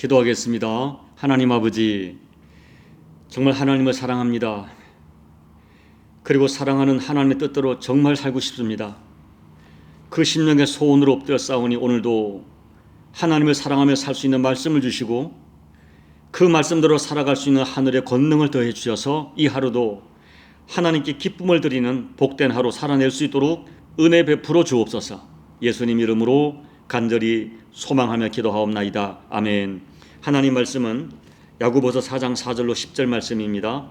기도하겠습니다. 하나님 아버지, 정말 하나님을 사랑합니다. 그리고 사랑하는 하나님의 뜻대로 정말 살고 싶습니다. 그 심령의 소원으로 엎드려 싸우니 오늘도 하나님을 사랑하며 살 수 있는 말씀을 주시고 그 말씀대로 살아갈 수 있는 하늘의 권능을 더해 주셔서 이 하루도 하나님께 기쁨을 드리는 복된 하루 살아낼 수 있도록 은혜 베풀어 주옵소서. 예수님 이름으로 간절히 소망하며 기도하옵나이다. 아멘. 하나님 말씀은 야고보서 4장 4절로 10절 말씀입니다.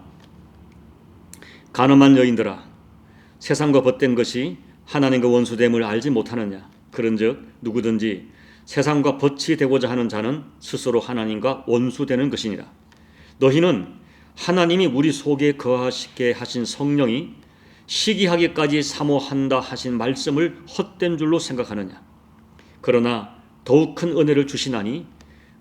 간음한 여인들아, 세상과 벗된 것이 하나님과 원수됨을 알지 못하느냐? 그런즉 누구든지 세상과 벗이 되고자 하는 자는 스스로 하나님과 원수되는 것이니라. 너희는 하나님이 우리 속에 거하시게 하신 성령이 시기하기까지 사모한다 하신 말씀을 헛된 줄로 생각하느냐? 그러나 더욱 큰 은혜를 주시나니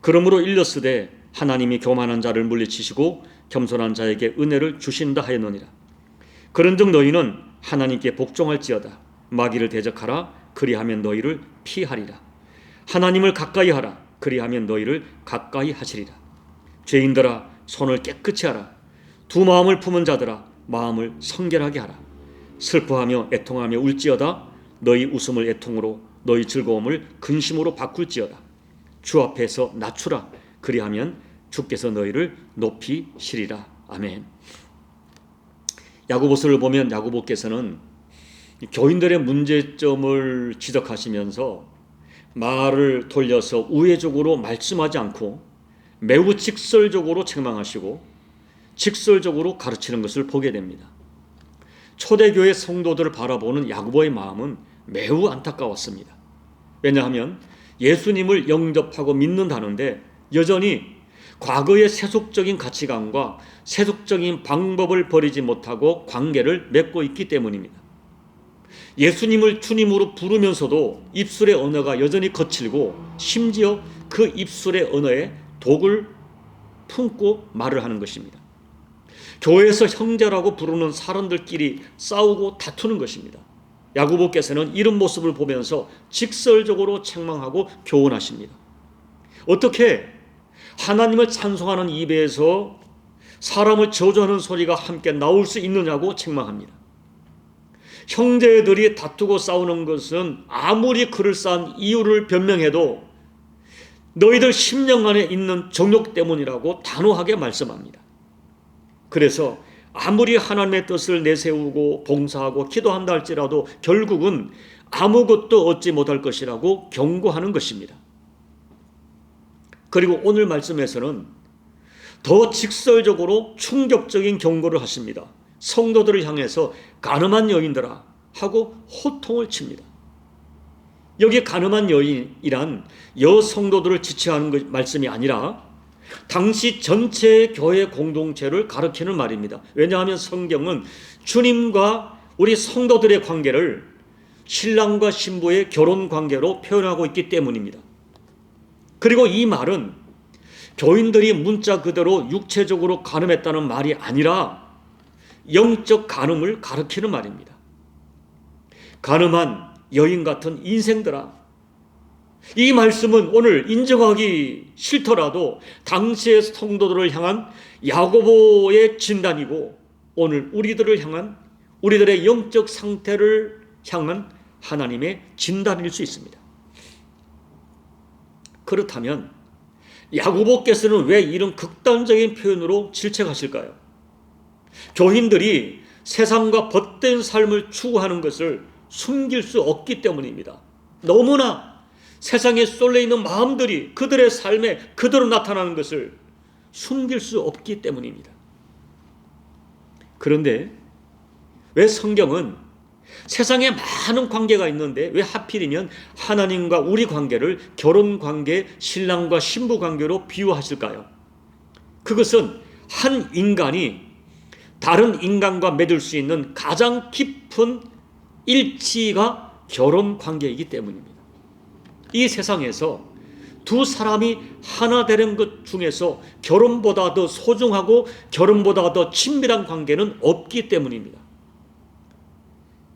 그러므로 일렀으되 하나님이 교만한 자를 물리치시고 겸손한 자에게 은혜를 주신다 하였느니라. 그런즉 너희는 하나님께 복종할지어다. 마귀를 대적하라. 그리하면 너희를 피하리라. 하나님을 가까이 하라. 그리하면 너희를 가까이 하시리라. 죄인들아, 손을 깨끗이 하라. 두 마음을 품은 자들아, 마음을 성결하게 하라. 슬퍼하며 애통하며 울지어다. 너희 웃음을 애통으로, 너희 즐거움을 근심으로 바꿀지어다. 주 앞에서 낮추라. 그리하면 주께서 너희를 높이시리라. 아멘. 야고보서를 보면 야고보께서는 교인들의 문제점을 지적하시면서 말을 돌려서 우회적으로 말씀하지 않고 매우 직설적으로 책망하시고 직설적으로 가르치는 것을 보게 됩니다. 초대교회 성도들을 바라보는 야고보의 마음은 매우 안타까웠습니다. 왜냐하면 예수님을 영접하고 믿는다는데 여전히 과거의 세속적인 가치관과 세속적인 방법을 버리지 못하고 관계를 맺고 있기 때문입니다. 예수님을 주님으로 부르면서도 입술의 언어가 여전히 거칠고 심지어 그 입술의 언어에 독을 품고 말을 하는 것입니다. 교회에서 형제라고 부르는 사람들끼리 싸우고 다투는 것입니다. 야고보께서는 이런 모습을 보면서 직설적으로 책망하고 교훈하십니다. 어떻게 하나님을 찬송하는 입에서 사람을 저주하는 소리가 함께 나올 수 있느냐고 책망합니다. 형제들이 다투고 싸우는 것은 아무리 그럴싸한 이유를 변명해도 너희들 심령 안에 있는 정욕 때문이라고 단호하게 말씀합니다. 그래서 아무리 하나님의 뜻을 내세우고 봉사하고 기도한다 할지라도 결국은 아무것도 얻지 못할 것이라고 경고하는 것입니다. 그리고 오늘 말씀에서는 더 직설적으로 충격적인 경고를 하십니다. 성도들을 향해서 간음한 여인들아 하고 호통을 칩니다. 여기 간음한 여인이란 여성도들을 지칭하는 말씀이 아니라 당시 전체 교회 공동체를 가리키는 말입니다. 왜냐하면 성경은 주님과 우리 성도들의 관계를 신랑과 신부의 결혼 관계로 표현하고 있기 때문입니다. 그리고 이 말은 교인들이 문자 그대로 육체적으로 간음했다는 말이 아니라 영적 간음을 가리키는 말입니다. 간음한 여인 같은 인생들아, 이 말씀은 오늘 인정하기 싫더라도 당시의 성도들을 향한 야고보의 진단이고 오늘 우리들을 향한 우리들의 영적 상태를 향한 하나님의 진단일 수 있습니다. 그렇다면 야고보께서는 왜 이런 극단적인 표현으로 질책하실까요? 교인들이 세상과 벗된 삶을 추구하는 것을 숨길 수 없기 때문입니다. 너무나 세상에 쏠려 있는 마음들이 그들의 삶에 그대로 나타나는 것을 숨길 수 없기 때문입니다. 그런데 왜 성경은 세상에 많은 관계가 있는데 왜 하필이면 하나님과 우리 관계를 결혼 관계, 신랑과 신부 관계로 비유하실까요? 그것은 한 인간이 다른 인간과 맺을 수 있는 가장 깊은 일치가 결혼 관계이기 때문입니다. 이 세상에서 두 사람이 하나 되는 것 중에서 결혼보다 더 소중하고 결혼보다 더 친밀한 관계는 없기 때문입니다.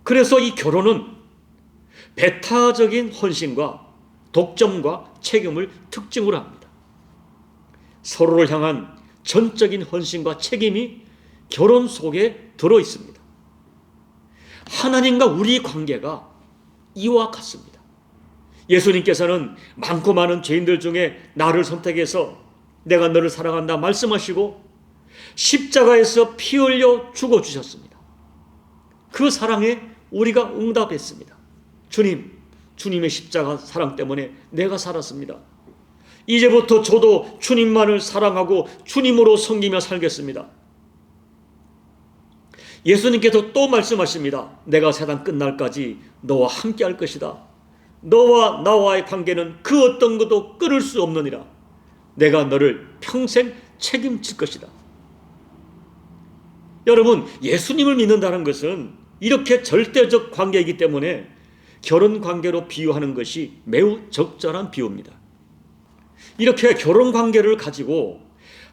그래서 이 결혼은 배타적인 헌신과 독점과 책임을 특징으로 합니다. 서로를 향한 전적인 헌신과 책임이 결혼 속에 들어 있습니다. 하나님과 우리 관계가 이와 같습니다. 예수님께서는 많고 많은 죄인들 중에 나를 선택해서 내가 너를 사랑한다 말씀하시고 십자가에서 피 흘려 죽어주셨습니다. 그 사랑에 우리가 응답했습니다. 주님, 주님의 십자가 사랑 때문에 내가 살았습니다. 이제부터 저도 주님만을 사랑하고 주님으로 섬기며 살겠습니다. 예수님께서 또 말씀하십니다. 내가 세상 끝날까지 너와 함께 할 것이다. 너와 나와의 관계는 그 어떤 것도 끊을 수 없느니라. 내가 너를 평생 책임질 것이다. 여러분, 예수님을 믿는다는 것은 이렇게 절대적 관계이기 때문에 결혼 관계로 비유하는 것이 매우 적절한 비유입니다. 이렇게 결혼 관계를 가지고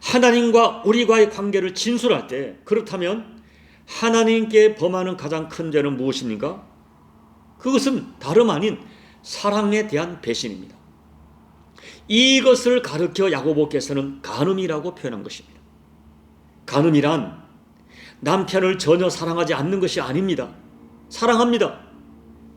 하나님과 우리와의 관계를 진술할 때, 그렇다면 하나님께 범하는 가장 큰 죄는 무엇입니까? 그것은 다름 아닌 사랑에 대한 배신입니다. 이것을 가르쳐 야고보께서는 간음이라고 표현한 것입니다. 간음이란 남편을 전혀 사랑하지 않는 것이 아닙니다. 사랑합니다.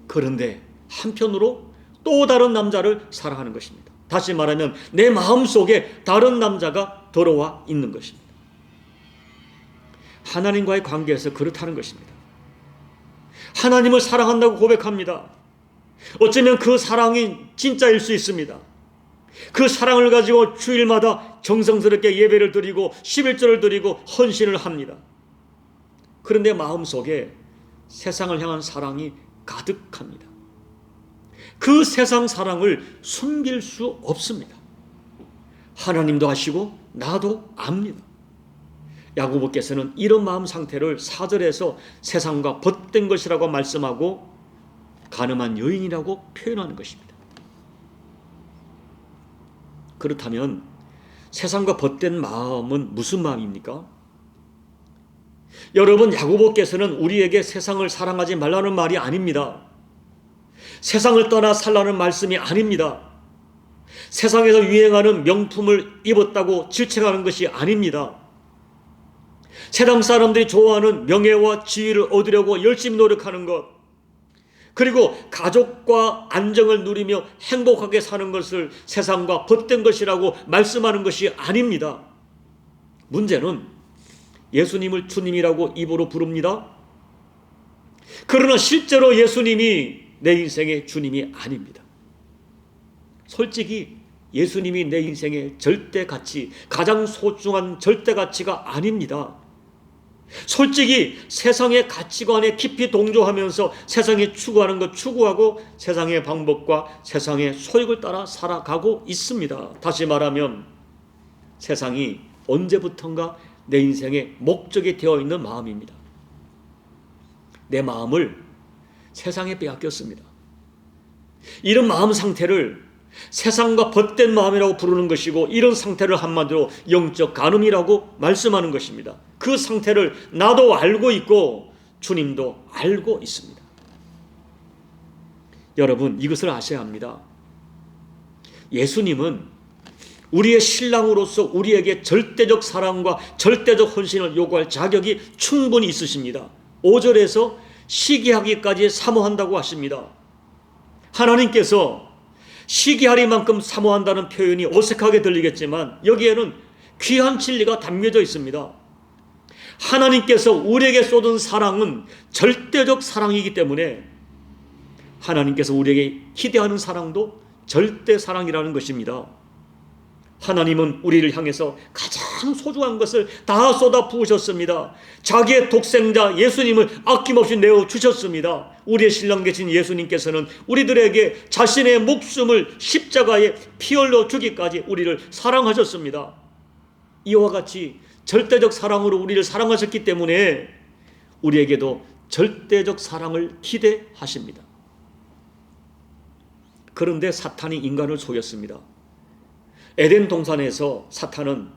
그런데 한편으로 또 다른 남자를 사랑하는 것입니다. 다시 말하면 내 마음속에 다른 남자가 들어와 있는 것입니다. 하나님과의 관계에서 그렇다는 것입니다. 하나님을 사랑한다고 고백합니다. 어쩌면 그 사랑이 진짜일 수 있습니다. 그 사랑을 가지고 주일마다 정성스럽게 예배를 드리고 11절을 드리고 헌신을 합니다. 그런데 마음속에 세상을 향한 사랑이 가득합니다. 그 세상 사랑을 숨길 수 없습니다. 하나님도 아시고 나도 압니다. 야고보께서는 이런 마음 상태를 4절에서 세상과 벗된 것이라고 말씀하고 간음한 여인이라고 표현하는 것입니다. 그렇다면 세상과 벗된 마음은 무슨 마음입니까? 여러분, 야고보께서는 우리에게 세상을 사랑하지 말라는 말이 아닙니다. 세상을 떠나 살라는 말씀이 아닙니다. 세상에서 유행하는 명품을 입었다고 질책하는 것이 아닙니다. 세상 사람들이 좋아하는 명예와 지위를 얻으려고 열심히 노력하는 것, 그리고 가족과 안정을 누리며 행복하게 사는 것을 세상과 벗된 것이라고 말씀하는 것이 아닙니다. 문제는 예수님을 주님이라고 입으로 부릅니다. 그러나 실제로 예수님이 내 인생의 주님이 아닙니다. 솔직히 예수님이 내 인생의 절대 가치, 가장 소중한 절대 가치가 아닙니다. 솔직히 세상의 가치관에 깊이 동조하면서 세상이 추구하는 것 추구하고 세상의 방법과 세상의 소욕을 따라 살아가고 있습니다. 다시 말하면 세상이 언제부턴가 내 인생의 목적이 되어 있는 마음입니다. 내 마음을 세상에 빼앗겼습니다. 이런 마음 상태를 세상과 벗된 마음이라고 부르는 것이고, 이런 상태를 한마디로 영적 간음이라고 말씀하는 것입니다. 그 상태를 나도 알고 있고 주님도 알고 있습니다. 여러분, 이것을 아셔야 합니다. 예수님은 우리의 신랑으로서 우리에게 절대적 사랑과 절대적 헌신을 요구할 자격이 충분히 있으십니다. 5절에서 시기하기까지 사모한다고 하십니다. 하나님께서 시기하리만큼 사모한다는 표현이 어색하게 들리겠지만 여기에는 귀한 진리가 담겨져 있습니다. 하나님께서 우리에게 쏟은 사랑은 절대적 사랑이기 때문에 하나님께서 우리에게 기대하는 사랑도 절대 사랑이라는 것입니다. 하나님은 우리를 향해서 가장 소중한 것을 다 쏟아 부으셨습니다. 자기의 독생자 예수님을 아낌없이 내어주셨습니다. 우리의 신랑 되신 예수님께서는 우리들에게 자신의 목숨을 십자가에 피 흘려 주기까지 우리를 사랑하셨습니다. 이와 같이 절대적 사랑으로 우리를 사랑하셨기 때문에 우리에게도 절대적 사랑을 기대하십니다. 그런데 사탄이 인간을 속였습니다. 에덴 동산에서 사탄은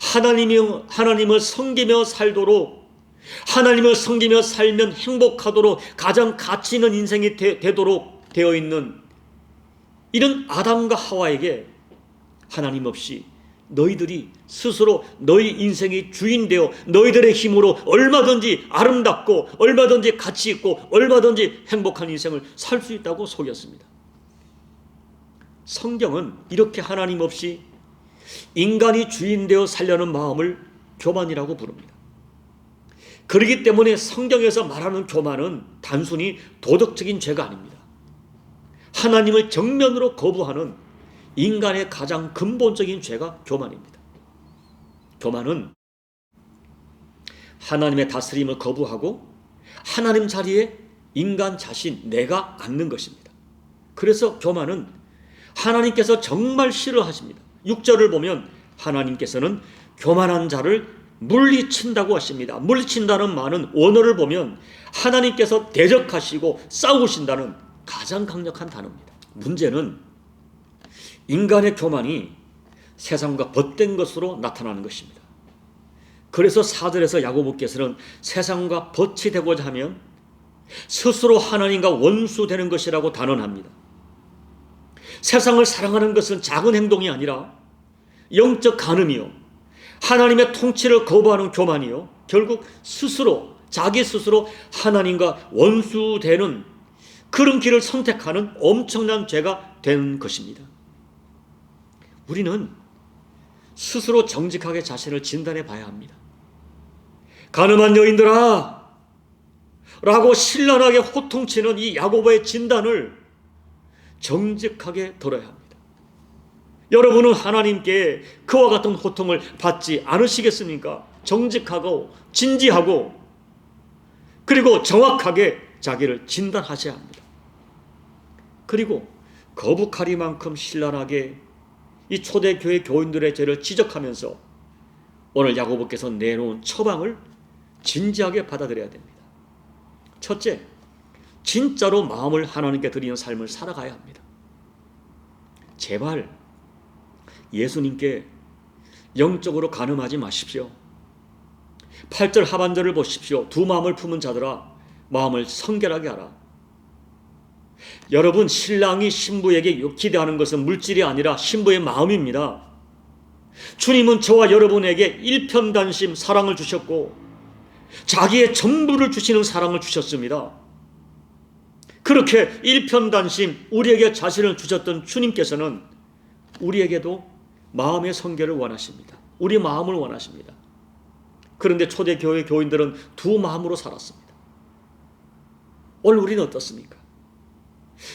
하나님을 섬기며 살도록, 하나님을 섬기며 살면 행복하도록 가장 가치 있는 인생이 되도록 되어 있는 이런 아담과 하와에게 하나님 없이 너희들이 스스로 너희 인생의 주인 되어 너희들의 힘으로 얼마든지 아름답고 얼마든지 가치 있고 얼마든지 행복한 인생을 살 수 있다고 속였습니다. 성경은 이렇게 하나님 없이 인간이 주인 되어 살려는 마음을 교만이라고 부릅니다. 그렇기 때문에 성경에서 말하는 교만은 단순히 도덕적인 죄가 아닙니다. 하나님을 정면으로 거부하는 인간의 가장 근본적인 죄가 교만입니다. 교만은 하나님의 다스림을 거부하고 하나님 자리에 인간 자신, 내가 앉는 것입니다. 그래서 교만은 하나님께서 정말 싫어하십니다. 6절을 보면 하나님께서는 교만한 자를 물리친다고 하십니다. 물리친다는 말은 원어를 보면 하나님께서 대적하시고 싸우신다는 가장 강력한 단어입니다. 문제는 인간의 교만이 세상과 벗된 것으로 나타나는 것입니다. 그래서 4절에서 야고보께서는 세상과 벗이 되고자 하면 스스로 하나님과 원수되는 것이라고 단언합니다. 세상을 사랑하는 것은 작은 행동이 아니라 영적 간음이요, 하나님의 통치를 거부하는 교만이요, 결국 스스로, 자기 스스로 하나님과 원수되는 그런 길을 선택하는 엄청난 죄가 된 것입니다. 우리는 스스로 정직하게 자신을 진단해 봐야 합니다. 가늠한 여인들아 라고 신랄하게 호통치는 이 야고보의 진단을 정직하게 들어야 합니다. 여러분은 하나님께 그와 같은 호통을 받지 않으시겠습니까? 정직하고 진지하고 그리고 정확하게 자기를 진단하셔야 합니다. 그리고 거북하리만큼 신랄하게 이 초대교회 교인들의 죄를 지적하면서 오늘 야고보께서 내놓은 처방을 진지하게 받아들여야 됩니다. 첫째, 진짜로 마음을 하나님께 드리는 삶을 살아가야 합니다. 제발 예수님께 영적으로 간음하지 마십시오. 8절 하반절을 보십시오. 두 마음을 품은 자들아 마음을 성결하게 하라. 여러분, 신랑이 신부에게 기대하는 것은 물질이 아니라 신부의 마음입니다. 주님은 저와 여러분에게 일편단심 사랑을 주셨고 자기의 전부를 주시는 사랑을 주셨습니다. 그렇게 일편단심 우리에게 자신을 주셨던 주님께서는 우리에게도 마음의 성결을 원하십니다. 우리 마음을 원하십니다. 그런데 초대교회 교인들은 두 마음으로 살았습니다. 오늘 우리는 어떻습니까?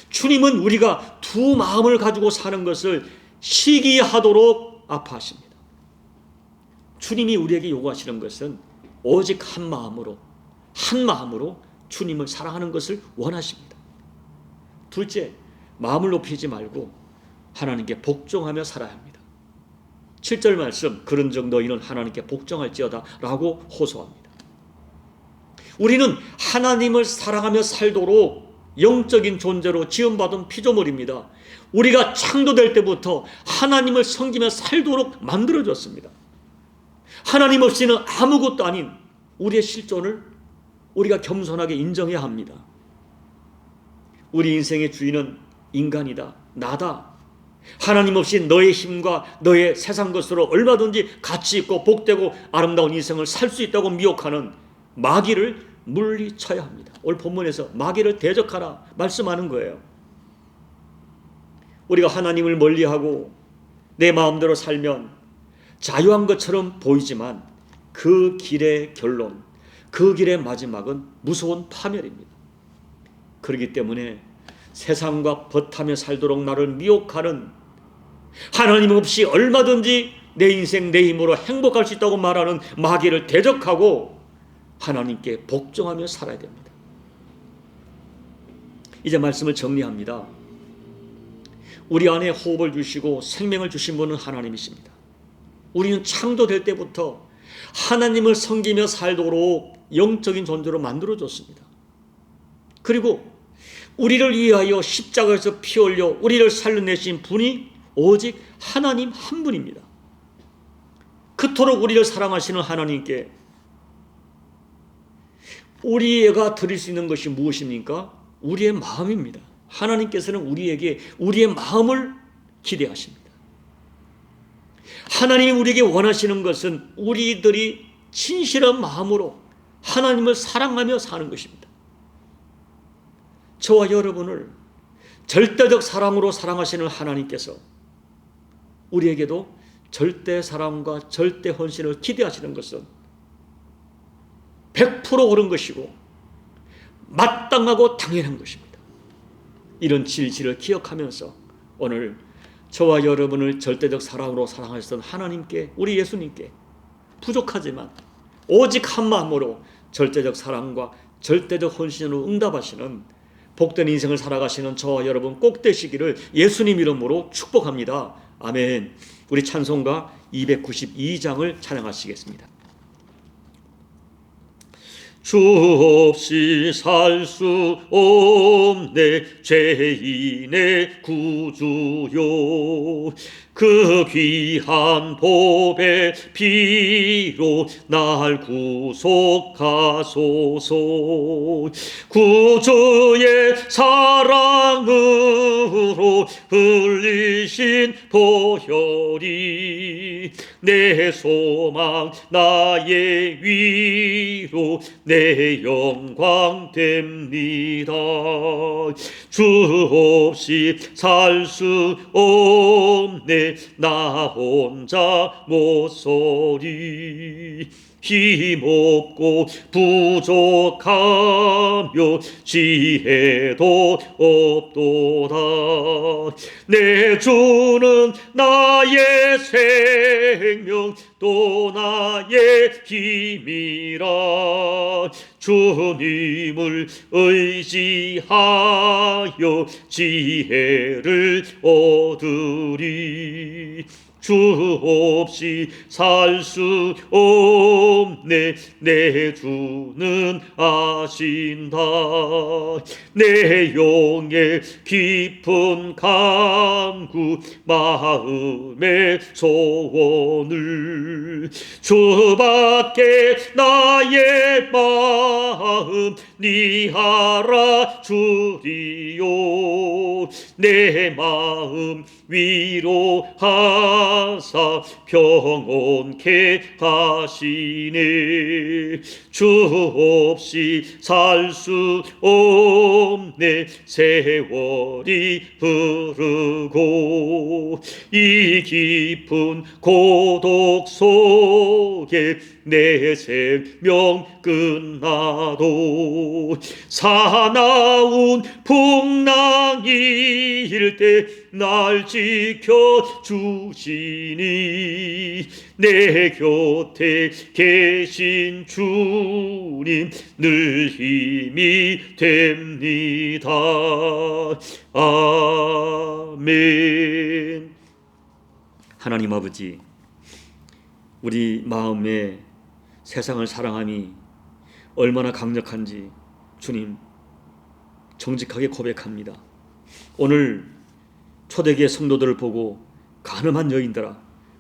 주님은 우리가 두 마음을 가지고 사는 것을 시기하도록 아파하십니다. 주님이 우리에게 요구하시는 것은 오직 한 마음으로 주님을 사랑하는 것을 원하십니다. 둘째, 마음을 높이지 말고 하나님께 복종하며 살아야 합니다. 7절 말씀, 그런즉 너희는 하나님께 복종할지어다 라고 호소합니다. 우리는 하나님을 사랑하며 살도록 영적인 존재로 지음받은 피조물입니다. 우리가 창조될 때부터 하나님을 섬기며 살도록 만들어졌습니다. 하나님 없이는 아무것도 아닌 우리의 실존을 우리가 겸손하게 인정해야 합니다. 우리 인생의 주인은 인간이다, 나다. 하나님 없이 너의 힘과 너의 세상 것으로 얼마든지 가치 있고 복되고 아름다운 인생을 살 수 있다고 미혹하는 마귀를 물리쳐야 합니다. 오늘 본문에서 마귀를 대적하라 말씀하는 거예요. 우리가 하나님을 멀리하고 내 마음대로 살면 자유한 것처럼 보이지만 그 길의 결론, 그 길의 마지막은 무서운 파멸입니다. 그렇기 때문에 세상과 벗하며 살도록 나를 미혹하는, 하나님 없이 얼마든지 내 인생 내 힘으로 행복할 수 있다고 말하는 마귀를 대적하고 하나님께 복종하며 살아야 됩니다. 이제 말씀을 정리합니다. 우리 안에 호흡을 주시고 생명을 주신 분은 하나님이십니다. 우리는 창조될 때부터 하나님을 섬기며 살도록 영적인 존재로 만들어졌습니다. 그리고 우리를 위하여 십자가에서 피 흘려 우리를 살려내신 분이 오직 하나님 한 분입니다. 그토록 우리를 사랑하시는 하나님께 우리가 드릴 수 있는 것이 무엇입니까? 우리의 마음입니다. 하나님께서는 우리에게 우리의 마음을 기대하십니다. 하나님이 우리에게 원하시는 것은 우리들이 진실한 마음으로 하나님을 사랑하며 사는 것입니다. 저와 여러분을 절대적 사랑으로 사랑하시는 하나님께서 우리에게도 절대 사랑과 절대 헌신을 기대하시는 것은 100% 옳은 것이고 마땅하고 당연한 것입니다. 이런 진실을 기억하면서 오늘 저와 여러분을 절대적 사랑으로 사랑하셨던 하나님께, 우리 예수님께 부족하지만 오직 한 마음으로 절대적 사랑과 절대적 헌신으로 응답하시는 복된 인생을 살아가시는 저와 여러분 꼭 되시기를 예수님 이름으로 축복합니다. 아멘. 우리 찬송가 292장을 찬양하시겠습니다. 주 없이 살 수 없네 죄인의 구주요, 그 귀한 보배 피로 날 구속하소서. 구주의 사랑으로 흘리신 보혈이 내 소망 나의 위로 내 영광 됩니다. 주 없이 살 수 없네 나 혼자 못서리. 힘없고 부족하며 지혜도 없도다. 내 주는 나의 생명 또 나의 힘이라. 주님을 의지하여 지혜를 얻으리. 주 없이 살 수 없네 내 주는 아신다. 내 영의 깊은 간구 마음의 소원을 주밖에 나의 마음 니 알아주리요. 내 마음 위로하사 평온케 하시네. 주 없이 살 수 없네 세월이 흐르고 이 깊은 고독 속에 내 생명 끝나도 사나운 풍랑일 때 날 지켜주시니 내 곁에 계신 주님 늘 힘이 됩니다. 아멘. 하나님 아버지, 우리 마음에 세상을 사랑함이 얼마나 강력한지 주님 정직하게 고백합니다. 오늘 초대교회 성도들을 보고 간음한 여인들아,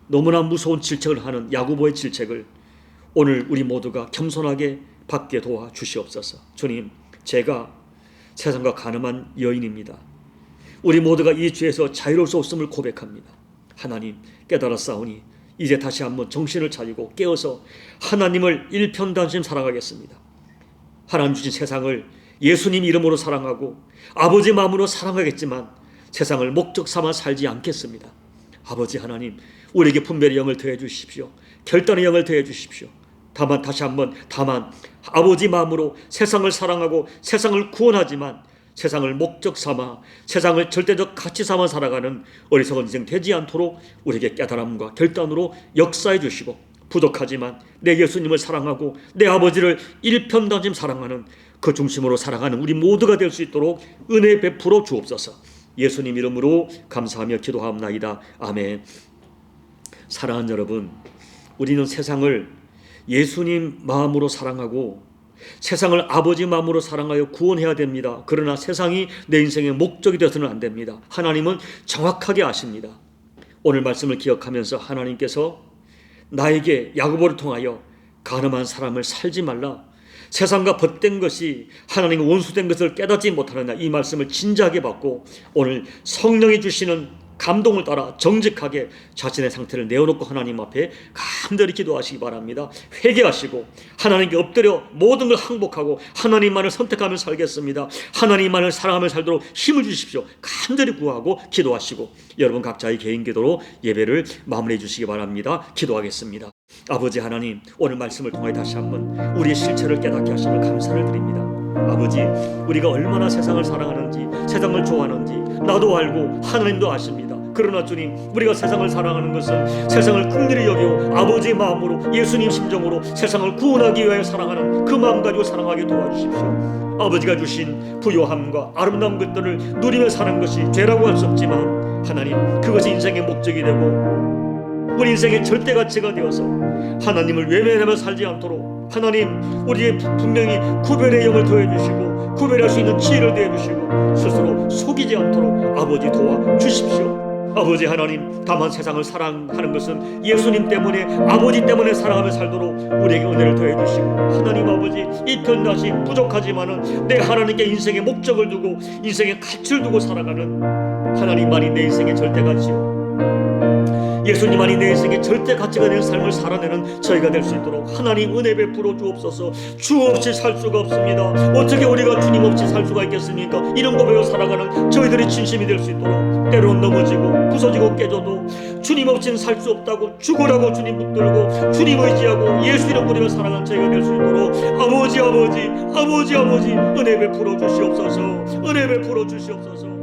너무나 무서운 질책을 하는 야고보의 질책을 오늘 우리 모두가 겸손하게 받게 도와 주시옵소서. 주님, 제가 세상과 간음한 여인입니다. 우리 모두가 이 죄에서 자유로울 수 없음을 고백합니다. 하나님, 깨달았사오니 이제 다시 한번 정신을 차리고 깨어서 하나님을 일편단심 사랑하겠습니다. 하나님 주신 세상을 예수님 이름으로 사랑하고 아버지 마음으로 사랑하겠지만 세상을 목적 삼아 살지 않겠습니다. 아버지 하나님, 우리에게 분별의 영을 더해 주십시오. 결단의 영을 더해 주십시오. 다만 아버지 마음으로 세상을 사랑하고 세상을 구원하지만 세상을 목적 삼아 세상을 절대적 가치 삼아 살아가는 어리석은 인생 되지 않도록 우리에게 깨달음과 결단으로 역사해 주시고, 부족하지만 내 예수님을 사랑하고 내 아버지를 일편단심 사랑하는 그 중심으로 살아가는 우리 모두가 될 수 있도록 은혜 베풀어 주옵소서. 예수님 이름으로 감사하며 기도하옵나이다. 아멘. 사랑하는 여러분, 우리는 세상을 예수님 마음으로 사랑하고 세상을 아버지 마음으로 사랑하여 구원해야 됩니다. 그러나 세상이 내 인생의 목적이 되어서는 안 됩니다. 하나님은 정확하게 아십니다. 오늘 말씀을 기억하면서 하나님께서 나에게 야고보를 통하여 간음한 사람을 살지 말라, 세상과 벗된 것이 하나님과 원수된 것을 깨닫지 못하느냐, 이 말씀을 진지하게 받고 오늘 성령이 주시는 감동을 따라 정직하게 자신의 상태를 내어놓고 하나님 앞에 간절히 기도하시기 바랍니다. 회개하시고 하나님께 엎드려 모든 걸 항복하고 하나님만을 선택하며 살겠습니다. 하나님만을 사랑하며 살도록 힘을 주십시오. 간절히 구하고 기도하시고 여러분 각자의 개인 기도로 예배를 마무리해 주시기 바랍니다. 기도하겠습니다. 아버지 하나님, 오늘 말씀을 통해 다시 한번 우리의 실체를 깨닫게 하시며 감사를 드립니다. 아버지, 우리가 얼마나 세상을 사랑하는지, 세상을 좋아하는지 나도 알고 하나님도 아십니다. 그러나 주님, 우리가 세상을 사랑하는 것은 세상을 긍휼히 여기고 아버지의 마음으로, 예수님 심정으로 세상을 구원하기 위하여 사랑하는 그 마음 가지고 사랑하게 도와주십시오. 아버지가 주신 부요함과 아름다운 것들을 누리며 사는 것이 죄라고 할 수 없지만 하나님, 그것이 인생의 목적이 되고 우리 인생의 절대 가치가 되어서 하나님을 외면하며 살지 않도록 하나님, 우리의 분명히 구별의 영을 더해주시고 구별할 수 있는 지혜를 더해주시고 스스로 속이지 않도록 아버지 도와주십시오. 아버지 하나님, 다만 세상을 사랑하는 것은 예수님 때문에, 아버지 때문에 사랑하며 살도록 우리에게 은혜를 더해주시고 하나님 아버지, 이 편다시 부족하지만은 내 하나님께 인생의 목적을 두고 인생의 가치를 두고 살아가는 하나님만이 내 인생의 절대 가치요, 예수님만이 내 인생의 절대 가치가 되는 삶을 살아내는 저희가 될 수 있도록 하나님 은혜 베풀어 주옵소서. 주 없이 살 수가 없습니다. 어떻게 우리가 주님 없이 살 수가 있겠습니까? 이런 고백으로 살아가는 저희들이 진심이 될 수 있도록 때로는 넘어지고 부서지고 깨져도 주님 없이는 살 수 없다고 죽으라고 주님 붙들고 주님 의지하고 예수 이름 부르며 살아가는 저희가 될 수 있도록 아버지 은혜 베풀어 주시옵소서. 은혜 베풀어 주시옵소서.